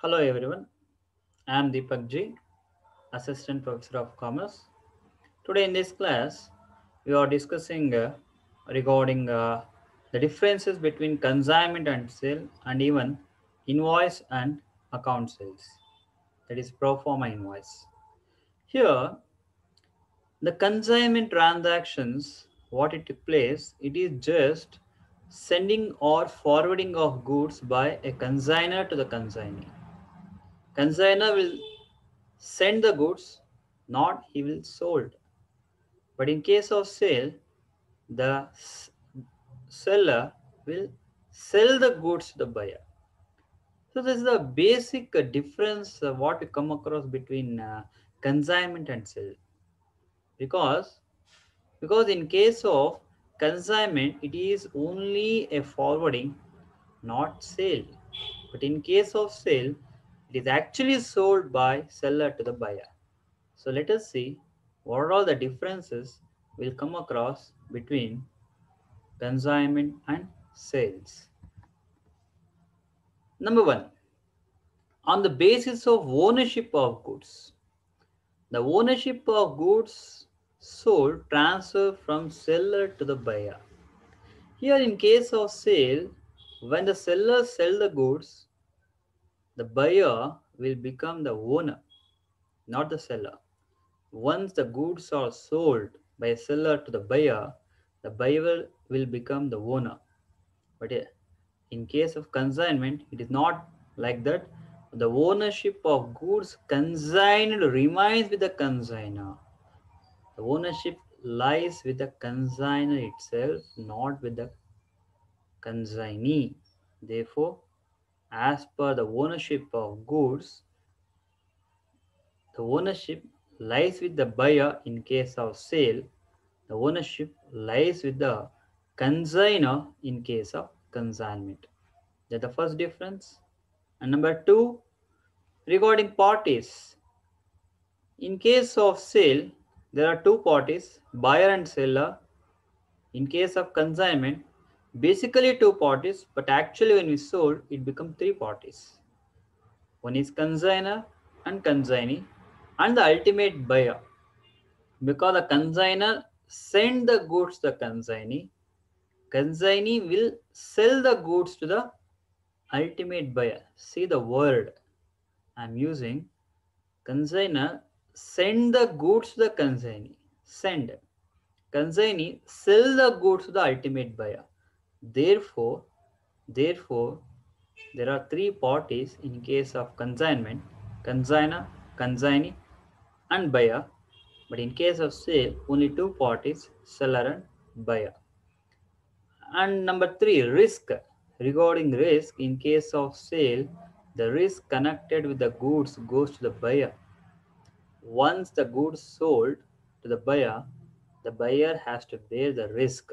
Hello everyone, I am Deepak Ji, Assistant Professor of Commerce. Today in this class, we are discussing regarding the differences between consignment and sale and even invoice and account sales, that is pro forma invoice. Here, the consignment transactions, what it took place, it is just sending or forwarding of goods by a consigner to the consignee. Consigner will send the goods, not he will sold. But in case of sale, the seller will sell the goods to the buyer. So this is the basic difference what we come across between consignment and sale. Because in case of consignment, it is only a forwarding, not sale. But in case of sale, it is actually sold by seller to the buyer. So let us see what are all the differences we'll come across between consignment and sales. Number one, on the basis of ownership of goods. The ownership of goods sold transfer from seller to the buyer. Here in case of sale, when the seller sell the goods, the buyer will become the owner, not the seller. Once the goods are sold by a seller to the buyer will become the owner. But in case of consignment, it is not like that. The ownership of goods consigned remains with the consigner. The ownership lies with the consigner itself, not with the consignee. Therefore, as per the ownership of goods, the ownership lies with the buyer in case of sale. The ownership lies with the consigner in case of consignment. That's the first difference. And number two, regarding parties. In case of sale, there are two parties, buyer and seller. In case of consignment, basically two parties, but actually when we sold, it becomes three parties. One is consigner and consignee, and the ultimate buyer. Because the consigner send the goods to the consignee will sell the goods to the ultimate buyer. See the word I'm using. Consigner send the goods to the consignee. Send. Consignee sell the goods to the ultimate buyer. Therefore, there are three parties in case of consignment: consigner, consignee, and buyer. But in case of sale, only two parties: seller and buyer. And number three, risk. Regarding risk, in case of sale, the risk connected with the goods goes to the buyer. Once the goods sold to the buyer has to bear the risk.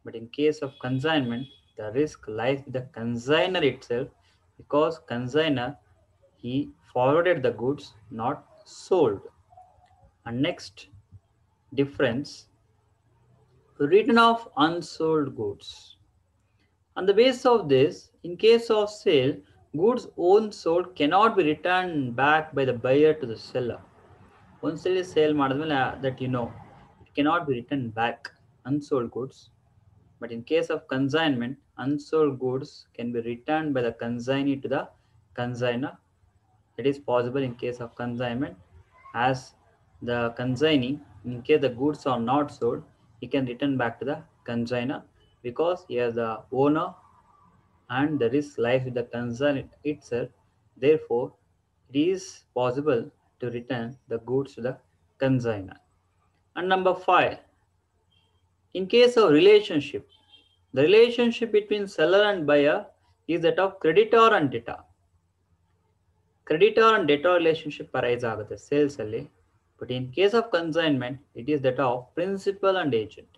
But in case of consignment, the risk lies with the consigner itself because consigner he forwarded the goods, not sold. And next difference, return of unsold goods. On the basis of this, in case of sale, goods owned sold cannot be returned back by the buyer to the seller. ಒಂದ್ಸಲಿ sale ಮಾಡಿದ್ಮೇಲೆ that it cannot be returned back unsold goods. But in case of consignment, unsold goods can be returned by the consignee to the consigner. It is possible in case of consignment, as the consignee, in case the goods are not sold, he can return back to the consigner because he is the owner and the risk lies with the consignor itself. Therefore, it is possible to return the goods to the consigner. And number five, in case of relationship, the relationship between seller and buyer is that of creditor and debtor. Creditor and debtor relationship arise ಆಗುತ್ತೆ sales ಅಲ್ಲಿ. But in case of consignment, it is that of principal and agent.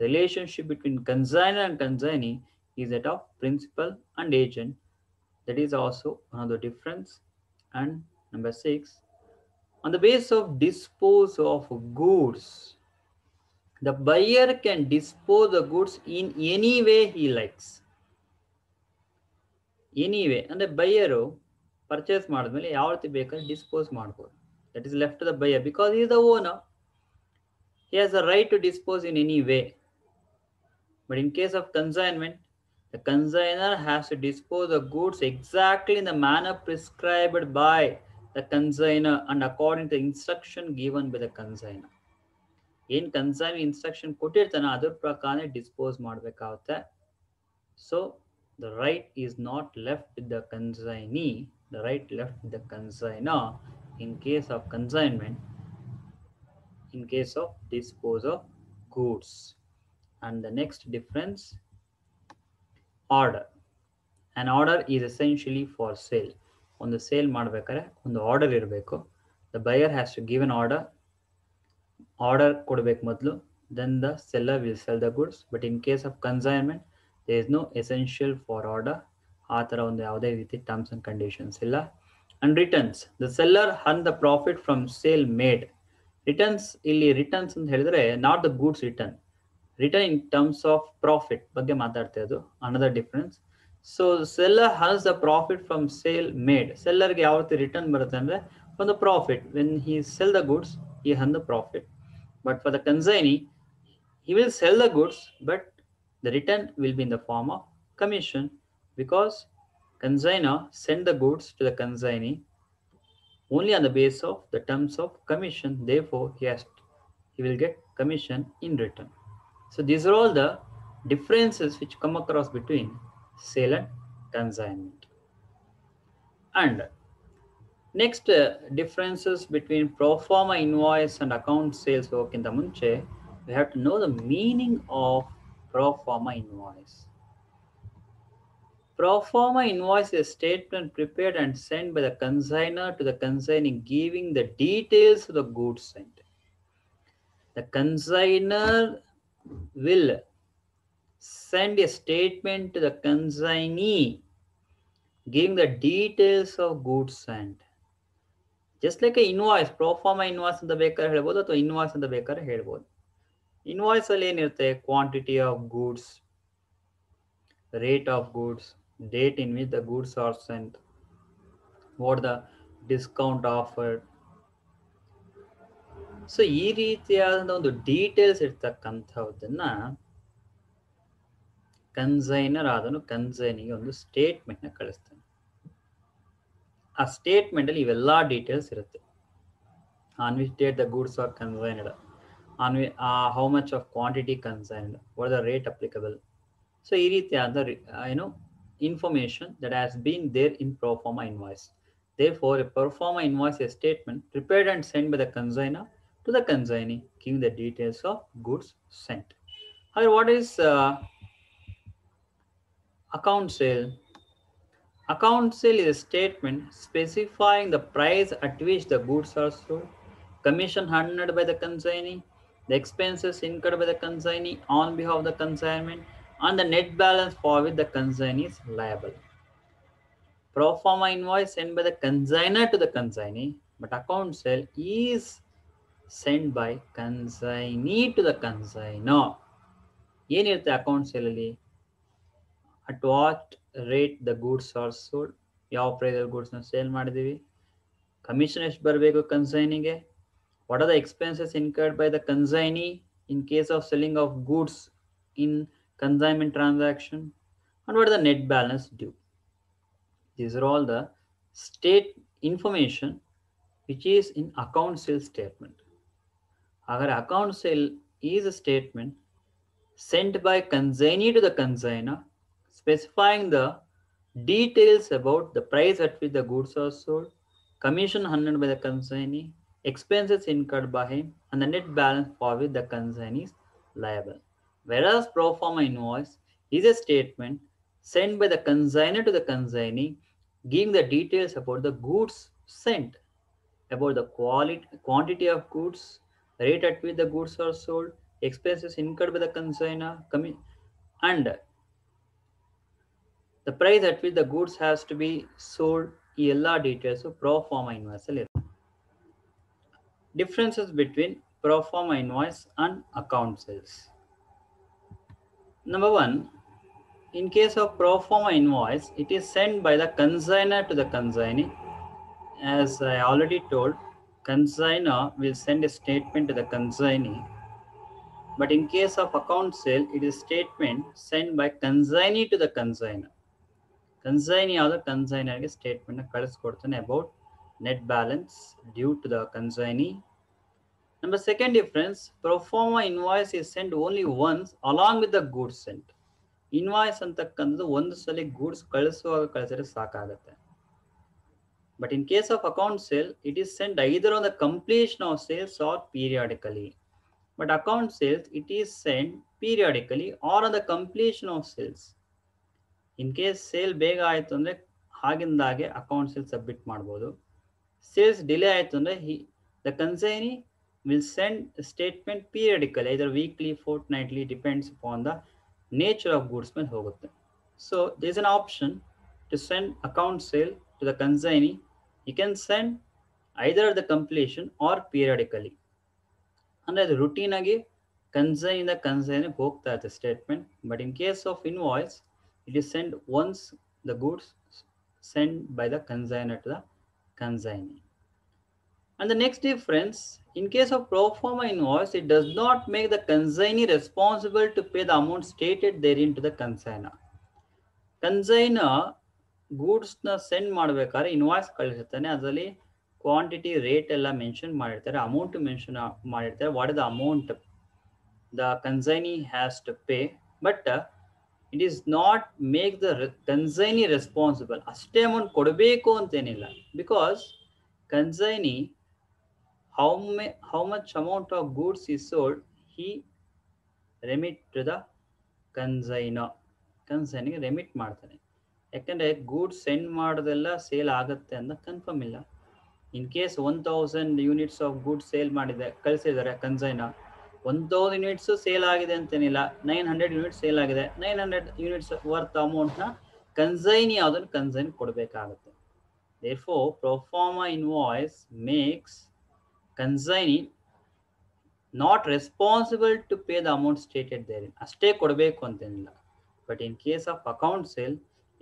Relationship between consignor and consignee is that of principal and agent. That is also another difference. And number six, on the basis of dispose of goods, the buyer can dispose the goods in any way he likes. Anyway, and the buyer purchase ಮಾಡಿದ್ಮೇಲೆ ಯಾವ ರೀತಿ ಬೇಕಾದ್ರೆ dispose ಮಾಡ್ಬೋದು. That is left to the buyer because he is the owner. He has a right to dispose in any way. But in case of consignment, the consigner has to dispose the goods exactly in the manner prescribed by the consigner and according to the instruction given by the consigner. ಏನು consign instruction ಕೊಟ್ಟಿರ್ತಾನೆ ಅದ್ರ ಪ್ರಕಾರ dispose ಮಾಡಬೇಕಾಗುತ್ತೆ. So the right is not left with the consignee, the right left with the consignor in case of consignment, in case of dispose of goods. And the next difference, order. An order is essentially for sale. ಒಂದು sale ಮಾಡಬೇಕಾದ್ರೆ ಒಂದು order ಇರಬೇಕು. The buyer has to give an order ಕೊಡಬೇಕು ಮೊದಲು, then the seller will sell the goods. But in case of consignment there is no essential for order. ಆ ಥರ ಒಂದು ಯಾವುದೇ ರೀತಿ ಟರ್ಮ್ಸ್ ಆ್ಯಂಡ್ ಕಂಡೀಷನ್ಸ್ ಇಲ್ಲ. And returns, the seller earn the profit from sale made. Returns, ಇಲ್ಲಿ returns ಅಂತ ಹೇಳಿದ್ರೆ not the goods return in terms of profit ಬಗ್ಗೆ ಮಾತಾಡ್ತಾ ಇರೋದು, another difference. So seller earns the profit from sale made. ಸೆಲ್ಲರ್ಗೆ ಯಾವ ರೀತಿ ರಿಟರ್ನ್ ಬರುತ್ತೆ ಅಂದರೆ from the profit. When he sell the goods he earn the profit. But for the consignee, he will sell the goods, but the return will be in the form of commission, because consignor send the goods to the consignee only on the basis of the terms of commission. Therefore, he will get commission in return. So these are all the differences which come across between sale and consignment. And next, differences between pro forma invoice and account sales ಹೋಗಕ್ಕಿಂತ ಮುಂಚೆ we have to know the meaning of pro forma invoice. Pro forma invoice is a statement prepared and sent by the consignor to the consignee giving the details of the goods sent. The consignor will send a statement to the consignee giving the details of goods sent. Just like invoice, proforma invoice ಅಂತ ಬೇಕಾದ್ರೆ ಹೇಳ್ಬೋದು ಅಥವಾ invoice ಅಂತ ಬೇಕಾದ್ರೆ ಹೇಳ್ಬೋದು. Invoice ಅಲ್ಲಿ ಏನಿರುತ್ತೆ? Quantity of goods, rate of goods, date in which the goods are sent, what the discount offered. So ಈ ರೀತಿಯಾದ ಒಂದು ಡೀಟೇಲ್ಸ್ ಇರ್ತಕ್ಕಂಥದ್ದನ್ನ ಕನ್ಸೈನರ್ ಆದನು ಕನ್ಸೈನಿಗೆ ಒಂದು ಸ್ಟೇಟ್ಮೆಂಟ್ ನ ಕಳಿಸ್ತಾನೆ. ಆ ಸ್ಟೇಟ್ಮೆಂಟ್ ಅಲ್ಲಿ ಇವೆಲ್ಲ ಡೀಟೇಲ್ಸ್ ಇರುತ್ತೆ. On which date the goods are consigned, on how much of quantity consigned, what the rate applicable. So ಈ ರೀತಿಯಾದ information that has been there in pro forma invoice. Therefore, a pro forma invoice is a statement prepared and sent by the consignor to the consignee giving the details of goods sent. However, what is account sale? Account sale is a statement specifying the price at which the goods are sold, commission earned by the consignee, the expenses incurred by the consignee on behalf of the consignment, and the net balance for which the consignee is liable. Pro forma invoice sent by the consignor to the consignee, but account sale is sent by consignee to the consignor. ಏನಿರುತ್ತೆ account sale ಅಲ್ಲಿ? At what rate the goods are sold, ಯಾವ ಪ್ರೈಸಲ್ಲಿ ಗೂಡ್ಸ್ನ sale ಮಾಡಿದ್ದೀವಿ, commission ಎಷ್ಟು ಬರಬೇಕು ಕನ್ಸೈನಿಗೆ, what are the expenses incurred by the consignee in case of selling of goods in consignment transaction, and what is the net balance due. These are all the state information which is in account sale statement. Agar account sale is a statement sent by consignee to the consignor specifying the details about the price at which the goods are sold, commission earned by the consignee, expenses incurred by him, and the net balance for which the consignee is liable. Whereas pro forma invoice is a statement sent by the consignor to the consignee giving the details about the goods sent, about the quantity of goods, rate at which the goods are sold, expenses incurred by the consignor, and the price at which the goods has to be sold. ಈ ಎಲ್ಲ details pro forma invoice ಅಲ್ಲಿ ಇರುತ್ತೆ. Differences between pro forma invoice and account sales. Number one, in case of pro forma invoice, it is sent by the consignor to the consignee. As I already told, consignor will send a statement to the consignee. But in case of account sale, it is statement sent by consignee to the consignor. Consignee or the consignor statement ಕಳಿಸ್ಕೊಡ್ತಾನೆ about net balance due to the consignee. Number second difference, pro forma invoice is sent only once along with the goods sent. Invoice ಅಂತಕ್ಕಂಥದ್ದು ಒಂದು ಸಲ goods ಕಳಿಸುವಾಗ ಕಳಿಸಿದ್ರೆ ಸಾಕಾಗುತ್ತೆ. But in case of account sale, it is sent either on the completion of sales or periodically. But account sales, it is sent periodically or on the completion of sales. In case sale ಬೇಗ ಆಯಿತು ಅಂದರೆ ಆಗಿಂದಾಗೆ account sale submit ಮಾಡ್ಬೋದು. Sales delay ಆಯಿತು ಅಂದರೆ the consignee will send a statement periodically, either weekly, fortnightly, depends upon the nature of goods ಮೇಲೆ ಹೋಗುತ್ತೆ. So there is an option to send account sale to the consignee. You can send either at the completion or periodically. ಅಂದರೆ ಅದು routine ಆಗಿ ಕನ್ಸೈನಿಂದ ಕನ್ಸೈನಿಗೆ ಹೋಗ್ತಾ ಇರುತ್ತೆ statement. But in case of invoice, it is sent once the goods sent by the consignor to the consignee. And the next difference, in case of pro forma invoice, it does not make the consignee responsible to pay the amount stated therein to the consignor. Consignor goods na send ಮಾಡಬೇಕಾದ್ರೆ invoice ಕಳಿಸುತ್ತಾನೆ. ಅದರಲ್ಲಿ quantity rate ಎಲ್ಲ mention ಮಾಡಿರ್ತಾರೆ, amount mention ಮಾಡಿರ್ತಾರೆ, what is the amount the consignee has to pay. But it is not make the consignee responsible. ಅಷ್ಟೇ amount ಕೊಡಬೇಕು ಅಂತೇನಿಲ್ಲ. Because consignee, how much amount of goods is sold, he remit to the consignor. ಕನ್ಸೈನಿಗೆ remit ಮಾಡ್ತಾನೆ. ಯಾಕಂದರೆ goods send ಮಾಡೋದೆಲ್ಲ sale ಆಗುತ್ತೆ ಅಂತ confirm ಇಲ್ಲ. In case 1000 units of goods sale ಮಾಡಿದೆ ಕಳಿಸಿದ್ದಾರೆ ಕನ್ಸೈನರ್, 1000 ಯೂನಿಟ್ಸು ಸೇಲ್ ಆಗಿದೆ ಅಂತೇನಿಲ್ಲ, 900 ಯೂನಿಟ್ಸ್ ಸೇಲ್ ಆಗಿದೆ, 900 ಯೂನಿಟ್ಸ್ ವರ್ತ್ ಅಮೌಂಟ್ನ ಕನ್ಸೈನಿ ಯಾವುದನ್ನು ಕನ್ಸೈನ್ ಕೊಡಬೇಕಾಗುತ್ತೆ. therefore pro forma invoice makes consignee not responsible to pay the amount stated therein. ಅಷ್ಟೇ ಕೊಡಬೇಕು ಅಂತೇನಿಲ್ಲ. But in case of account sale,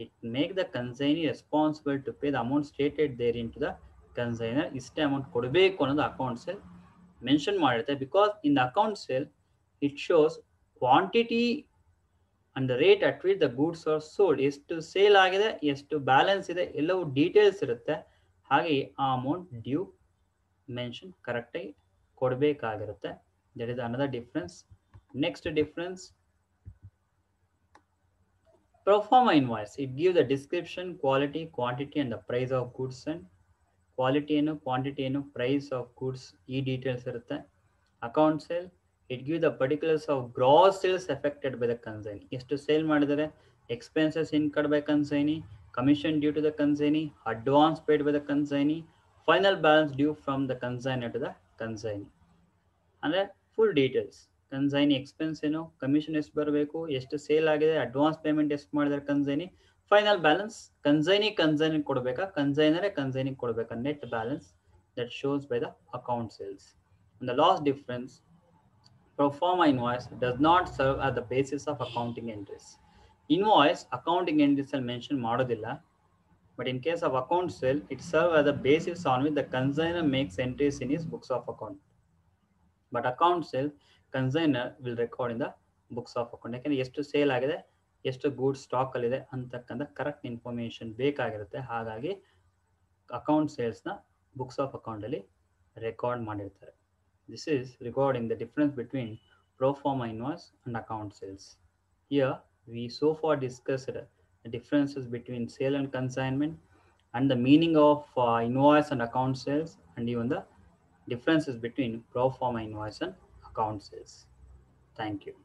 it make the consignee responsible to pay the amount stated therein to the consignor. ಇಷ್ಟೇ amount ಕೊಡಬೇಕು ಅನ್ನೋದು account sale mention ಮಾಡಿರುತ್ತೆ. Because in the account sale it shows quantity and the rate at which the goods are sold, ಎಷ್ಟು sale ಆಗಿದೆ, ಎಷ್ಟು balance ಇದೆ, ಎಲ್ಲವೂ details ಇರುತ್ತೆ. ಹಾಗೆ ಆ ಅಮೌಂಟ್ ಡ್ಯೂ ಮೆನ್ಷನ್ ಕರೆಕ್ಟಾಗಿ ಕೊಡಬೇಕಾಗಿರುತ್ತೆ. That is another difference. Next difference, pro forma invoice, it gives the description, quality, quantity and the price of goods sent. Quality ಏನು, ಕ್ವಾಂಟಿಟಿ ಏನು, ಪ್ರೈಸ್ ಆಫ್ ಗೂಡ್ಸ್, ಈ ಡೀಟೇಲ್ಸ್ ಇರುತ್ತೆ. Account sale, it give the particulars of gross sales effected by the consignee. ಎಷ್ಟು sale ಮಾಡಿದರೆ, expenses incurred by consignee, commission due to the consignee, advance paid by the consignee, final balance due from the consignor to the consignee. ಅಂದರೆ full details. Consignee expense ಏನು, commission ಎಷ್ಟು ಬರಬೇಕು, ಎಷ್ಟು sale ಆಗಿದೆ, advance payment ಎಷ್ಟು ಮಾಡಿದ್ದಾರೆ consignee, final balance consignee ಕೊಡಬೇಕಾ, consignee ಕೊಡಬೇಕಾ, net balance that shows by the account sales. And the last difference, pro forma invoice does not serve as the basis of accounting entries. Invoice accounting entries ಅಲ್ಲಿ mention ಮಾಡೋದಿಲ್ಲ. But in case of account sale, it serves as the basis on which the consignor makes entries in his books of account. But account sale, consignor will record in the books of account. ಯಾಕಂದರೆ ಎಷ್ಟು sale ಆಗಿದೆ, ಎಷ್ಟು goods ಸ್ಟಾಕಲ್ಲಿದೆ ಅಂತಕ್ಕಂಥ correct information ಬೇಕಾಗಿರುತ್ತೆ. ಹಾಗಾಗಿ account ಸೇಲ್ಸ್ನ books of ಅಕೌಂಟಲ್ಲಿ record ಮಾಡಿರ್ತಾರೆ. This is regarding the difference between pro forma invoice and account sales. Here we so far discussed the differences between sale and consignment and the meaning of invoice and account sales, and even the differences between pro forma invoice and account sales. Thank you.